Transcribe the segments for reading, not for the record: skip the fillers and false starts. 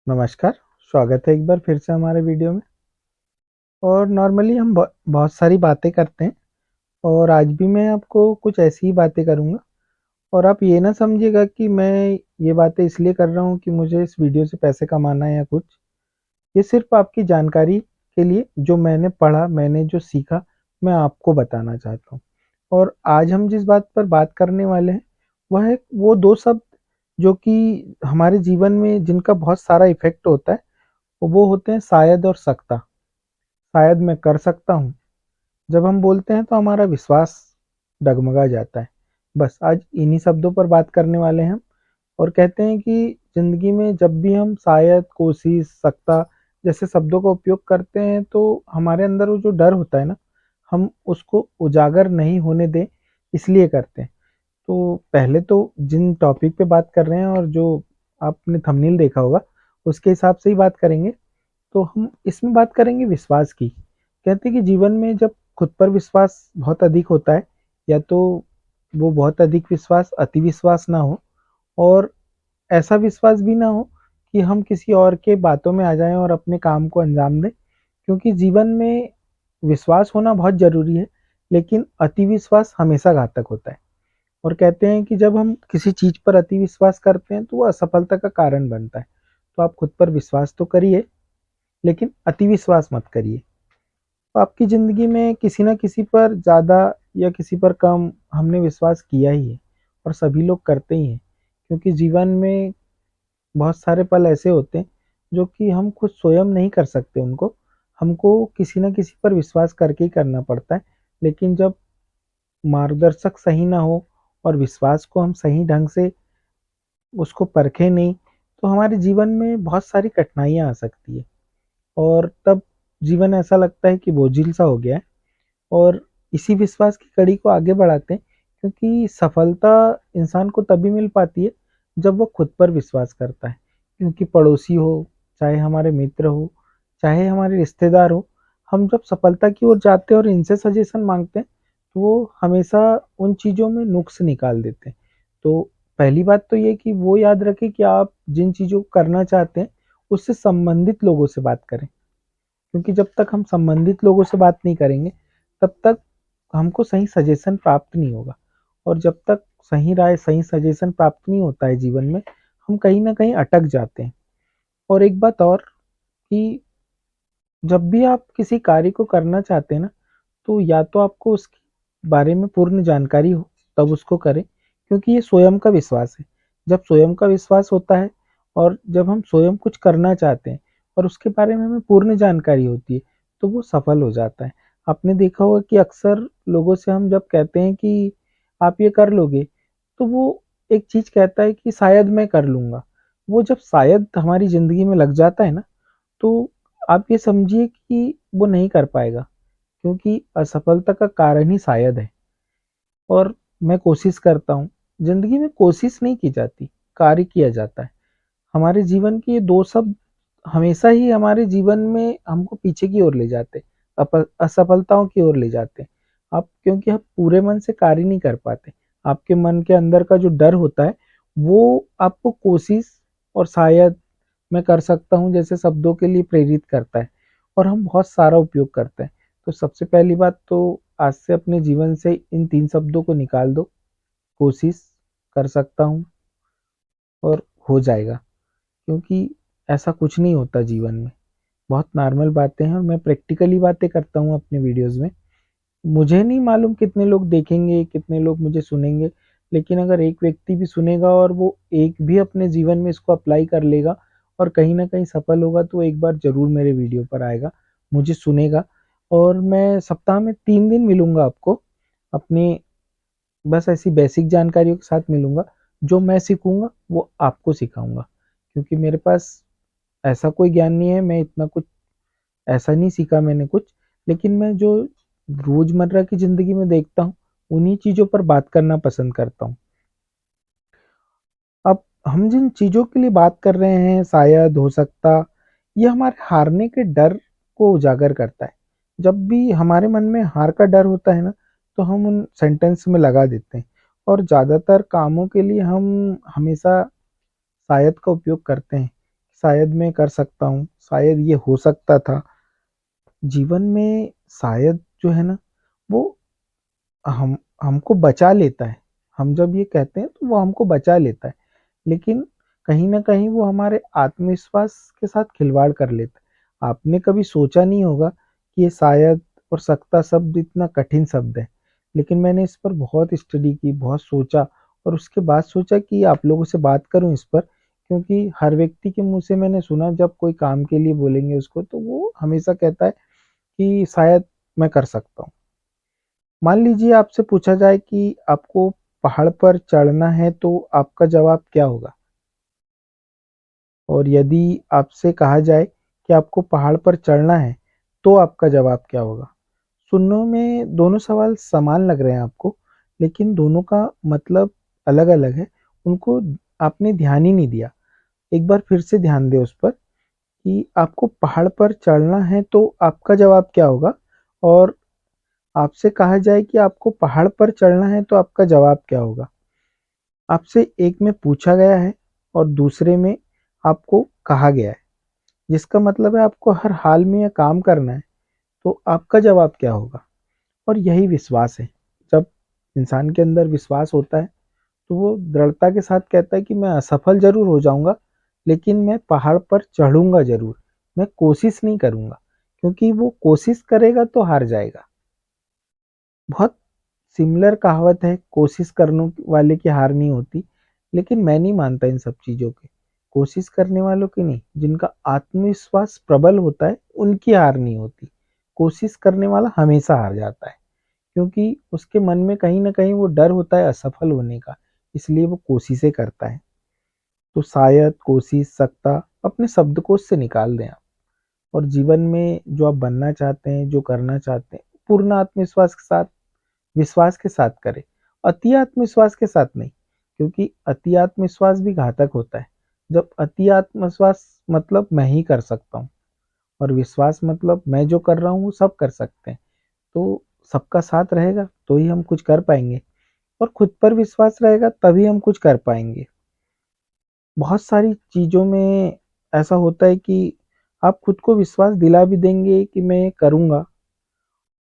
नमस्कार, स्वागत है एक बार फिर से हमारे वीडियो में। और नॉर्मली हम बहुत सारी बातें करते हैं और आज भी मैं आपको कुछ ऐसी ही बातें करूँगा। और आप ये ना समझिएगा कि मैं ये बातें इसलिए कर रहा हूँ कि मुझे इस वीडियो से पैसे कमाना है या कुछ। ये सिर्फ़ आपकी जानकारी के लिए जो मैंने पढ़ा, मैंने जो सीखा, मैं आपको बताना चाहता हूँ। और आज हम जिस बात पर बात करने वाले हैं, वह है वो 2 शब्द जो कि हमारे जीवन में जिनका बहुत सारा इफ़ेक्ट होता है, वो होते हैं शायद और सकता। शायद मैं कर सकता हूँ। जब हम बोलते हैं तो हमारा विश्वास डगमगा जाता है। बस आज इन्हीं शब्दों पर बात करने वाले हैं हम। और कहते हैं कि ज़िंदगी में जब भी हम शायद, कोशिश, सकता जैसे शब्दों का उपयोग करते हैं तो हमारे अंदर वो जो डर होता है ना, हम उसको उजागर नहीं होने दें, इसलिए करते हैं। तो पहले तो जिन टॉपिक पे बात कर रहे हैं और जो आपने थंबनेल देखा होगा, उसके हिसाब से ही बात करेंगे। तो हम इसमें बात करेंगे विश्वास की। कहते हैं कि जीवन में जब खुद पर विश्वास बहुत अधिक होता है, या तो वो बहुत अधिक विश्वास, अति विश्वास ना हो, और ऐसा विश्वास भी ना हो कि हम किसी और के बातों में आ जाएं और अपने काम को अंजाम दें। क्योंकि जीवन में विश्वास होना बहुत ज़रूरी है, लेकिन अति विश्वास हमेशा घातक होता है। और कहते हैं कि जब हम किसी चीज़ पर अति विश्वास करते हैं तो वो असफलता का कारण बनता है। तो आप खुद पर विश्वास तो करिए, लेकिन अति विश्वास मत करिए। तो आपकी ज़िंदगी में किसी न किसी पर ज़्यादा या किसी पर कम हमने विश्वास किया ही है, और सभी लोग करते ही हैं। क्योंकि जीवन में बहुत सारे पल ऐसे होते हैं जो कि हम खुद स्वयं नहीं कर सकते उनको, हमको किसी न किसी पर विश्वास करके ही करना पड़ता है। लेकिन जब मार्गदर्शक सही ना हो और विश्वास को हम सही ढंग से उसको परखें नहीं, तो हमारे जीवन में बहुत सारी कठिनाइयाँ आ सकती है। और तब जीवन ऐसा लगता है कि बोझिल-सा हो गया है। और इसी विश्वास की कड़ी को आगे बढ़ाते हैं, क्योंकि सफलता इंसान को तभी मिल पाती है जब वो खुद पर विश्वास करता है। क्योंकि पड़ोसी हो, चाहे हमारे मित्र हो, चाहे हमारे रिश्तेदार हो, हम जब सफलता की ओर जाते हैं और इनसे सजेशन मांगते हैं, तो वो हमेशा उन चीज़ों में नुक्स निकाल देते हैं। तो पहली बात तो ये कि वो याद रखें कि आप जिन चीज़ों को करना चाहते हैं, उससे संबंधित लोगों से बात करें। क्योंकि जब तक हम संबंधित लोगों से बात नहीं करेंगे, तब तक हमको सही सजेशन प्राप्त नहीं होगा। और जब तक सही राय, सही सजेशन प्राप्त नहीं होता है जीवन में, हम कहीं न कहीं अटक जाते हैं। और एक बात और कि जब भी आप किसी कार्य को करना चाहते हैं ना, तो या तो आपको उसके बारे में पूर्ण जानकारी हो, तब उसको करें, क्योंकि ये स्वयं का विश्वास है। जब स्वयं का विश्वास होता है और जब हम स्वयं कुछ करना चाहते हैं और उसके बारे में हमें पूर्ण जानकारी होती है, तो वो सफल हो जाता है। आपने देखा होगा कि अक्सर लोगों से हम जब कहते हैं कि आप ये कर लोगे, तो वो एक चीज़ कहता है कि शायद मैं कर लूँगा। वो जब शायद हमारी ज़िंदगी में लग जाता है ना, तो आप ये समझिए कि वो नहीं कर पाएगा, क्योंकि असफलता का कारण ही शायद है। और मैं कोशिश करता हूँ, ज़िंदगी में कोशिश नहीं की जाती, कार्य किया जाता है। हमारे जीवन के ये 2 शब्द हमेशा ही हमारे जीवन में हमको पीछे की ओर ले जाते, असफलताओं की ओर ले जाते। आप क्योंकि आप पूरे मन से कार्य नहीं कर पाते। आपके मन के अंदर का जो डर होता है, वो आपको कोशिश और शायद, मैं कर सकता हूँ जैसे शब्दों के लिए प्रेरित करता है, और हम बहुत सारा उपयोग करते हैं। तो सबसे पहली बात तो आज से अपने जीवन से इन 3 शब्दों को निकाल दो। कोशिश, कर सकता हूँ और हो जाएगा। क्योंकि ऐसा कुछ नहीं होता जीवन में। बहुत नॉर्मल बातें हैं और मैं प्रैक्टिकली बातें करता हूँ अपने वीडियोज़ में। मुझे नहीं मालूम कितने लोग देखेंगे, कितने लोग मुझे सुनेंगे, लेकिन अगर एक व्यक्ति भी सुनेगा और वो एक भी अपने जीवन में इसको अप्लाई कर लेगा और कहीं न कहीं सफल होगा, तो एक बार ज़रूर मेरे वीडियो पर आएगा, मुझे सुनेगा। और मैं सप्ताह में 3 दिन मिलूँगा आपको, अपने बस ऐसी बेसिक जानकारियों के साथ मिलूँगा। जो मैं सीखूँगा वो आपको सिखाऊँगा, क्योंकि मेरे पास ऐसा कोई ज्ञान नहीं है, मैं इतना कुछ ऐसा नहीं सीखा मैंने कुछ, लेकिन मैं जो रोज़मर्रा की ज़िंदगी में देखता हूँ, उन्हीं चीज़ों पर बात करना पसंद करता हूँ। अब हम जिन चीज़ों के लिए बात कर रहे हैं, शायद, हो सकता, ये हमारे हारने के डर को उजागर करता है। जब भी हमारे मन में हार का डर होता है ना, तो हम उन सेंटेंस में लगा देते हैं, और ज़्यादातर कामों के लिए हम हमेशा शायद का उपयोग करते हैं। शायद मैं कर सकता हूँ, शायद ये हो सकता था। जीवन में शायद जो है ना, वो हम हमको बचा लेता है। हम जब ये कहते हैं तो वो हमको बचा लेता है, लेकिन कहीं न कहीं वो हमारे आत्मविश्वास के साथ खिलवाड़ कर लेता है। आपने कभी सोचा नहीं होगा कि ये शायद और सकता शब्द इतना कठिन शब्द है, लेकिन मैंने इस पर बहुत स्टडी की, बहुत सोचा और उसके बाद सोचा कि आप लोगों से बात करूँ इस पर, क्योंकि हर व्यक्ति के मुँह से मैंने सुना जब कोई काम के लिए बोलेंगे उसको तो वो हमेशा कहता है कि शायद मैं कर सकता हूँ। मान लीजिए आपसे पूछा जाए कि आपको पहाड़ पर चढ़ना है तो आपका जवाब क्या होगा? और यदि आपसे कहा जाए कि आपको पहाड़ पर चढ़ना है, तो आपका जवाब क्या होगा? सुनने में दोनों सवाल समान लग रहे हैं आपको, लेकिन दोनों का मतलब अलग-अलग है। उनको आपने ध्यान ही नहीं दिया। एक बार फिर से ध्यान दें उस पर कि आपको पहाड़ पर चढ़ना है तो आपका जवाब क्या होगा? और आपसे कहा जाए कि आपको पहाड़ पर चढ़ना है तो आपका जवाब क्या होगा? आपसे एक में पूछा गया है और दूसरे में आपको कहा गया है, जिसका मतलब है आपको हर हाल में यह काम करना है, तो आपका जवाब क्या होगा? और यही विश्वास है। जब इंसान के अंदर विश्वास होता है, तो वो दृढ़ता के साथ कहता है कि मैं असफल ज़रूर हो जाऊँगा, लेकिन मैं पहाड़ पर चढ़ूँगा ज़रूर। मैं कोशिश नहीं करूँगा, क्योंकि वो कोशिश करेगा तो हार जाएगा। बहुत सिमिलर कहावत है, कोशिश करने वाले की हार नहीं होती, लेकिन मैं नहीं मानता इन सब चीज़ों के। कोशिश करने वालों की नहीं, जिनका आत्मविश्वास प्रबल होता है, उनकी हार नहीं होती। कोशिश करने वाला हमेशा हार जाता है, क्योंकि उसके मन में कहीं न कहीं वो डर होता है असफल होने का, इसलिए वो कोशिशें करता है। तो शायद, कोशिश, सकता अपने शब्दकोश से निकाल दें आप और जीवन में जो आप बनना चाहते हैं, जो करना चाहते हैं, पूर्ण आत्मविश्वास के साथ विश्वास के साथ करें, अति आत्मविश्वास के साथ नहीं, क्योंकि अति आत्मविश्वास भी घातक होता है। जब अति आत्मविश्वास मतलब मैं ही कर सकता हूँ और विश्वास मतलब मैं जो कर रहा हूँ वो सब कर सकते हैं, तो सबका साथ रहेगा तो ही हम कुछ कर पाएंगे और खुद पर विश्वास रहेगा तभी हम कुछ कर पाएंगे। बहुत सारी चीज़ों में ऐसा होता है कि आप खुद को विश्वास दिला भी देंगे कि मैं ये करूँगा,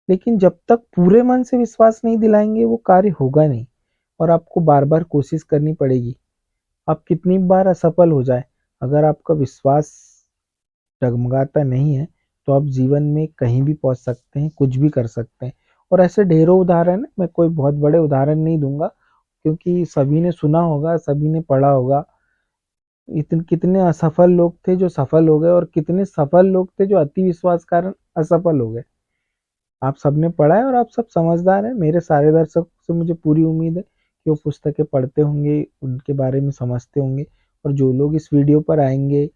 लेकिन जब तक पूरे मन से विश्वास नहीं दिलाएँगे वो कार्य होगा नहीं और आपको बार-बार कोशिश करनी पड़ेगी। आप कितनी बार असफल हो जाएँ, अगर आपका विश्वास डगमगाता नहीं है, तो आप जीवन में कहीं भी पहुँच सकते हैं, कुछ भी कर सकते हैं। और ऐसे ढेरों उदाहरण हैं, मैं कोई बहुत बड़े उदाहरण नहीं दूँगा, क्योंकि सभी ने सुना होगा, सभी ने पढ़ा होगा। कितने असफल लोग थे जो सफल हो गए और कितने सफल लोग थे जो अति विश्वास के कारण असफल हो गए। आप सबने पढ़ा है और आप सब समझदार हैं। मेरे सारे दर्शकों से मुझे पूरी उम्मीद है कि वो पुस्तकें पढ़ते होंगे, उनके बारे में समझते होंगे और जो लोग इस वीडियो पर आएँगे,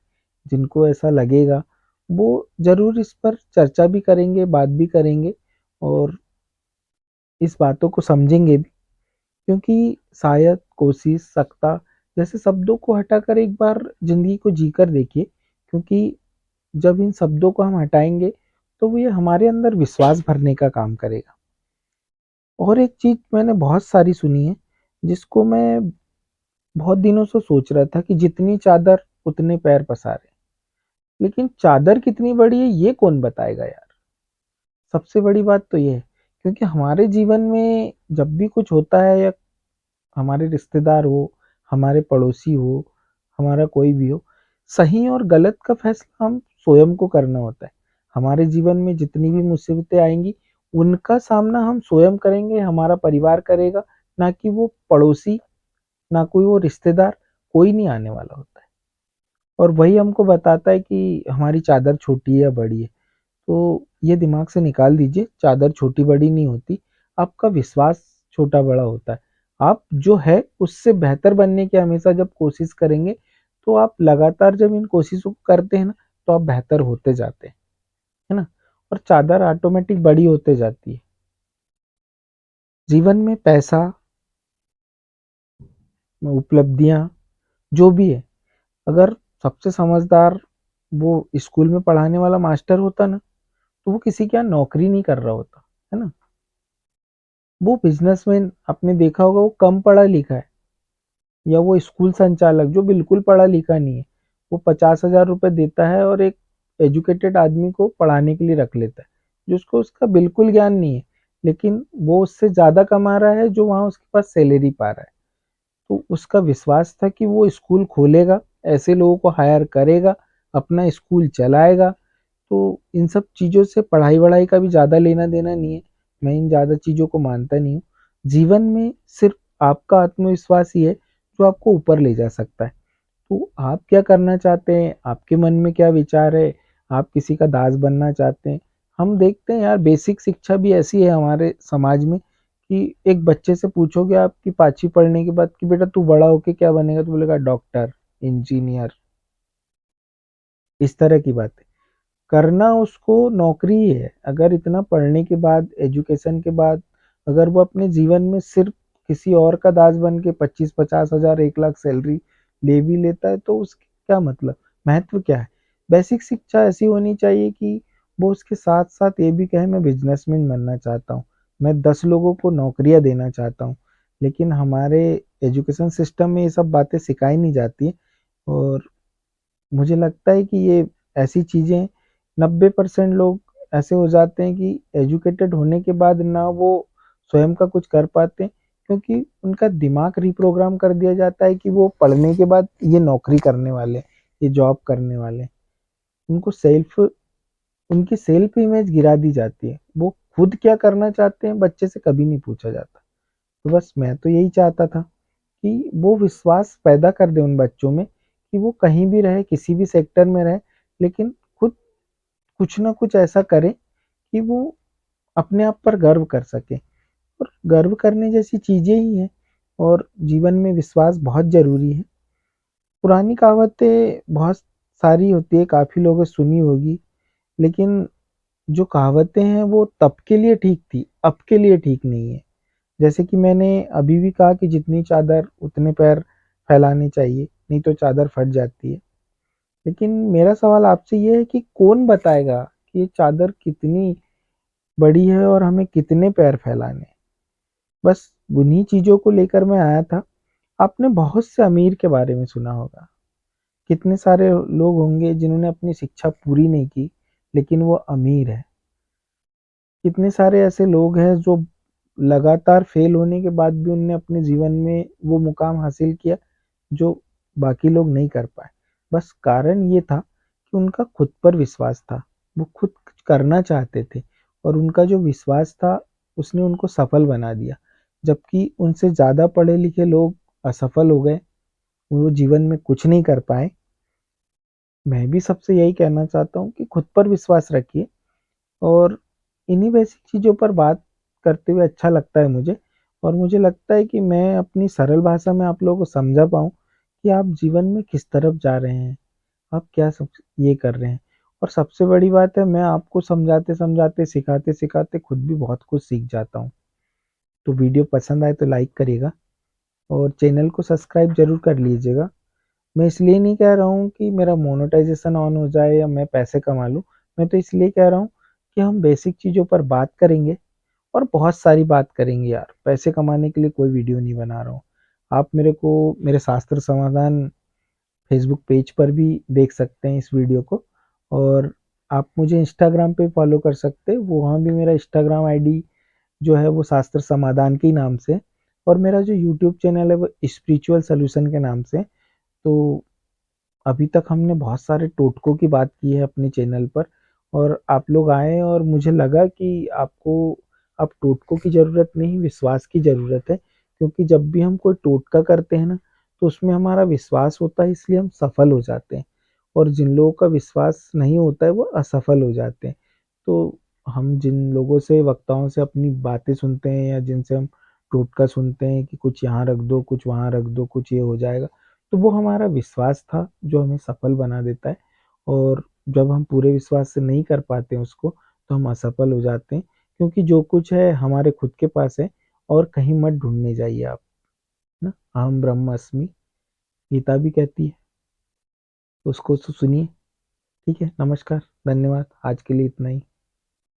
जिनको ऐसा लगेगा, वो ज़रूर इस पर चर्चा भी करेंगे, बात भी करेंगे और इस बातों को समझेंगे भी, क्योंकि शायद, कोशिश, सकता जैसे शब्दों को हटाकर एक बार ज़िंदगी को जीकर देखिए, क्योंकि जब इन शब्दों को हम हटाएँगे, तो वो ये हमारे अंदर विश्वास भरने का काम करेगा। और एक चीज़ मैंने बहुत सारी सुनी है, जिसको मैं बहुत दिनों से सोच रहा था कि जितनी चादर उतने पैर पसारे। लेकिन चादर कितनी बड़ी है ये कौन बताएगा यार? सबसे बड़ी बात तो ये है, क्योंकि हमारे जीवन में जब भी कुछ होता है या हमारे रिश्तेदार हो, हमारे पड़ोसी हो, हमारा कोई भी हो, सही और गलत का फैसला हम स्वयं को करना होता है। हमारे जीवन में जितनी भी मुसीबतें आएँगी, उनका सामना हम स्वयं करेंगे, हमारा परिवार करेगा, ना कि वो पड़ोसी, ना कोई वो रिश्तेदार, कोई नहीं आने वाला होता है। और वही हमको बताता है कि हमारी चादर छोटी है या बड़ी है। तो ये दिमाग से निकाल दीजिए, चादर छोटी-बड़ी नहीं होती, आपका विश्वास छोटा-बड़ा होता है। आप जो है उससे बेहतर बनने की हमेशा जब कोशिश करेंगे, तो आप लगातार जब इन कोशिशों को करते हैं ना, तो आप बेहतर होते जाते हैं, है ना? और चादर ऑटोमेटिक बड़ी होते जाती है। जीवन में पैसा, उपलब्धियाँ जो भी है, अगर सबसे समझदार वो स्कूल में पढ़ाने वाला मास्टर होता ना, तो वो किसी के यहाँ नौकरी नहीं कर रहा होता, है ना? वो बिज़नेसमैन आपने देखा होगा वो कम पढ़ा लिखा है, या वो स्कूल संचालक जो बिल्कुल पढ़ा लिखा नहीं है, वो 50,000 रुपये देता है और एक एजुकेटेड आदमी को पढ़ाने के लिए रख लेता है, जिसको उसका बिल्कुल ज्ञान नहीं है, लेकिन वो उससे ज़्यादा कमा रहा है जो वहाँ उसके पास सैलरी पा रहा है। तो उसका विश्वास था कि वो स्कूल खोलेगा, ऐसे लोगों को हायर करेगा, अपना स्कूल चलाएगा। तो इन सब चीज़ों से पढ़ाई-वढ़ाई का भी ज़्यादा लेना-देना नहीं है। मैं इन ज़्यादा चीज़ों को मानता नहीं हूँ। जीवन में सिर्फ़ आपका आत्मविश्वास ही है जो आपको ऊपर ले जा सकता है। तो आप क्या करना चाहते हैं? आपके मन में क्या विचार है? आप किसी का दास बनना चाहते हैं? हम देखते हैं यार, बेसिक शिक्षा भी ऐसी है हमारे समाज में कि एक बच्चे से पूछोगे आपकी 5वीं पढ़ने के बाद कि बेटा तू बड़ा होके क्या बनेगा? तो बोलेगा डॉक्टर, इंजीनियर, इस तरह की बातें। करना उसको नौकरी ही है। अगर इतना पढ़ने के बाद, एजुकेशन के बाद, अगर वो अपने जीवन में सिर्फ किसी और का दास बन के 25-50 हज़ार 1 लाख सैलरी ले भी लेता है तो उसकी क्या मतलब, महत्व क्या है? बेसिक शिक्षा ऐसी होनी चाहिए कि वो उसके साथ साथ ये भी कहे मैं बिजनेसमैन बनना चाहता हूँ, मैं 10 लोगों को नौकरियाँ देना चाहता हूँ। लेकिन हमारे एजुकेशन सिस्टम में ये सब बातें सिखाई नहीं जाती है। और मुझे लगता है कि ये ऐसी चीज़ें, 90% लोग ऐसे हो जाते हैं कि एजुकेटेड होने के बाद ना वो स्वयं का कुछ कर पाते हैं, क्योंकि उनका दिमाग रिप्रोग्राम कर दिया जाता है कि वो पढ़ने के बाद ये नौकरी करने वाले हैं, ये जॉब करने वाले हैं। उनको सेल्फ उनकी सेल्फ इमेज गिरा दी जाती है। वो खुद क्या करना चाहते हैं बच्चे से कभी नहीं पूछा जाता। तो बस मैं तो यही चाहता था कि वो विश्वास पैदा कर दे उन बच्चों में कि वो कहीं भी रहे, किसी भी सेक्टर में रहे, लेकिन खुद कुछ ना कुछ ऐसा करे कि वो अपने आप पर गर्व कर सके। और गर्व करने जैसी चीज़ें ही हैं, और जीवन में विश्वास बहुत ज़रूरी है। पुरानी कहावतें बहुत सारी होती है, काफ़ी लोगों ने सुनी होगी, लेकिन जो कहावतें हैं वो तब के लिए ठीक थी, अब के लिए ठीक नहीं है। जैसे कि मैंने अभी भी कहा कि जितनी चादर उतने पैर फैलाने चाहिए, नहीं तो चादर फट जाती है। लेकिन मेरा सवाल आपसे ये है कि कौन बताएगा कि ये चादर कितनी बड़ी है और हमें कितने पैर फैलाने हैं? बस उन्हीं चीज़ों को लेकर मैं आया था। आपने बहुत से अमीर के बारे में सुना होगा। कितने सारे लोग होंगे जिन्होंने अपनी शिक्षा पूरी नहीं की, लेकिन वो अमीर है। कितने सारे ऐसे लोग हैं जो लगातार फेल होने के बाद भी उनने अपने जीवन में वो मुकाम हासिल किया जो बाकी लोग नहीं कर पाए। बस कारण ये था कि उनका खुद पर विश्वास था। वो खुद कुछ करना चाहते थे और उनका जो विश्वास था उसने उनको सफल बना दिया। जबकि उनसे ज़्यादा पढ़े लिखे लोग असफल हो गए, वो जीवन में कुछ नहीं कर पाए। मैं भी सबसे यही कहना चाहता हूँ कि खुद पर विश्वास रखिए। और इन्हीं बेसिक चीज़ों पर बात करते हुए अच्छा लगता है मुझे। और मुझे लगता है कि मैं अपनी सरल भाषा में आप लोगों को समझा पाऊँ कि आप जीवन में किस तरफ जा रहे हैं, आप क्या सब ये कर रहे हैं। और सबसे बड़ी बात है, मैं आपको समझाते-समझाते, सिखाते-सिखाते खुद भी बहुत कुछ सीख जाता हूँ। तो वीडियो पसंद आए तो लाइक करिएगा और चैनल को सब्सक्राइब ज़रूर कर लीजिएगा। मैं इसलिए नहीं कह रहा हूँ कि मेरा मोनेटाइज़ेशन ऑन हो जाए या मैं पैसे कमा लूँ। मैं तो इसलिए कह रहा हूँ कि हम बेसिक चीज़ों पर बात करेंगे और बहुत सारी बात करेंगे यार। पैसे कमाने के लिए कोई वीडियो नहीं बना रहा हूँ। आप मेरे को मेरे शास्त्र समाधान फेसबुक पेज पर भी देख सकते हैं इस वीडियो को। और आप मुझे इंस्टाग्राम पे फॉलो कर सकते हैं, वो वहाँ भी मेरा इंस्टाग्राम आईडी जो है वो शास्त्र समाधान के ही नाम से। और मेरा जो यूट्यूब चैनल है वो स्पिरिचुअल सॉल्यूशन के नाम से। तो अभी तक हमने बहुत सारे टोटकों की बात की है अपने चैनल पर, और आप लोग आए और मुझे लगा कि आपको अब टोटकों की ज़रूरत नहीं, विश्वास की ज़रूरत है। क्योंकि जब भी हम कोई टोटका करते हैं ना, तो उसमें हमारा विश्वास होता है, इसलिए हम सफल हो जाते हैं। और जिन लोगों का विश्वास नहीं होता है वो असफल हो जाते हैं। तो हम जिन लोगों से, वक्ताओं से अपनी बातें सुनते हैं या जिनसे हम टोटका सुनते हैं कि कुछ यहाँ रख दो, कुछ वहाँ रख दो, कुछ ये हो जाएगा, तो वो हमारा विश्वास था जो हमें सफल बना देता है। और जब हम पूरे विश्वास से नहीं कर पाते हैं उसको, तो हम असफल हो जाते हैं। क्योंकि जो कुछ है हमारे खुद के पास है, और कहीं मत ढूँढने जाइए आप, ना? अहम ब्रह्मास्मि गीता भी कहती है, तो उसको सुनिए। ठीक है, नमस्कार, धन्यवाद, आज के लिए इतना ही।